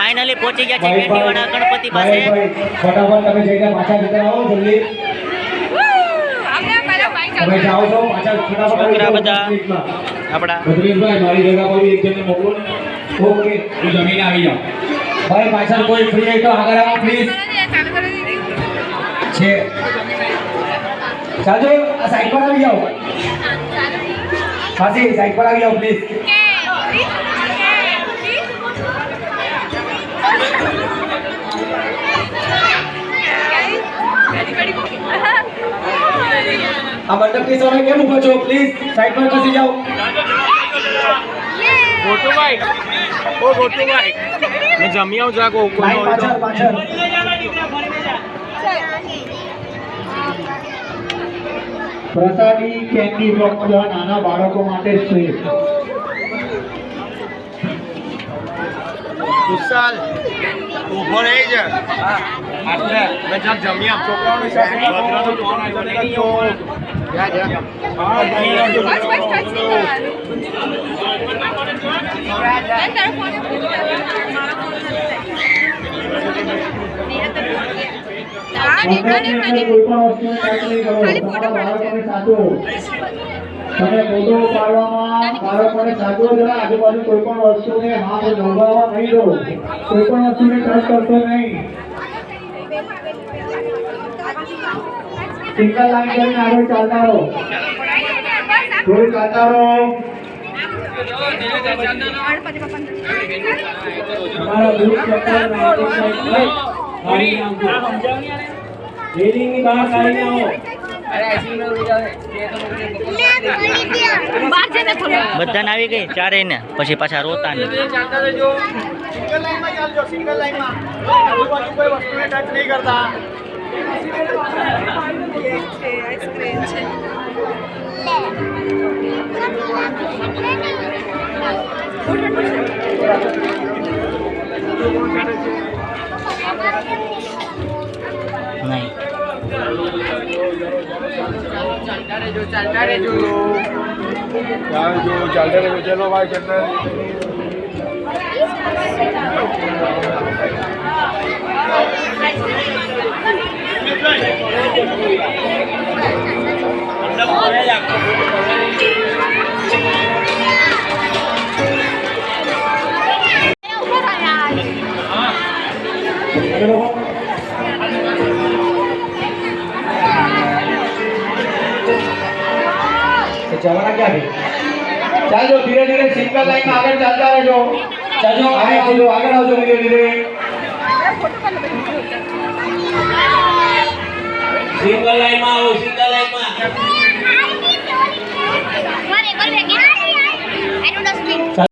Finally પહોંચી ગયા છે કેટીવાડા ગણપતિ પાસે. ફટાફટ તમે જઈને પાછા જતા આવો જલ્દી. તમે જાઓ છો પાછા ફટાફટ છોકરા બધા આપણા ભદ્રેશભાઈ મારી જગ્યા પર એક જણને મોકલો ને. ઓકે હું જમીને આવી જાઉં. ભાઈ પાછળ કોઈ ફ્રી હોય તો આગળ આવો પ્લીઝ. છે સાજો આ સાઈડ પર આવી જાઓ. સાજી સાઈડ પર આવી જાઓ પ્લીઝ. આ મંડપની સામે કેમ ઊભા છો પ્લીઝ સાઈડ પર ખસી જાઓ. ગોટુભાઈ ઓ ગોટુભાઈ મેં જમી આવું જરાક લાઈન પાછળ પાછળ. પ્રસાદી કેન્ડી ફક્ત નાના બાળકો માટે જ છે. વિશાલ ઉભો રહી છે આટલે મેં જરાક જમી આપ છોકરાઓની સાથે ફોન આવ્યો જા જા તમે ફોટો પાડવામાં બાળકોને સાચવો જરા. આજુબાજુ કોઈ પણ વસ્તુને હાથ નોંધાવવા નહીં દો. કોઈ પણ વસ્તુને ટચ કરશો નહીં. સિંગલ લાઈન કરીને આગળ ચાલતા રહો. થોડું ચાલતા રહો. તમારા બૂટ ચપ્પલ રેલિંગની બહાર કાઢીને આવો. બધાને આવી ગઈ ચારે ને પછી પાછા રોતા ને. સિંગલ લાઈનમાં ચાલજો સિંગલ લાઈનમાં આજુબાજુ કોઈ વસ્તુને ટચ નહીં કરતા. નહીં ચાલતા રહેજો ચલો ભાઈ કેટલા જવાના ક્યાં છે? ચાલો ધીરે ધીરે સિંગલ લાઈન આગળ ચાલતા રહેજો. ચાલો આગળ આવજો ધીરે ધીરે. સિંગલ લાઈનમાં આવો સિંગલ લાઈનમાં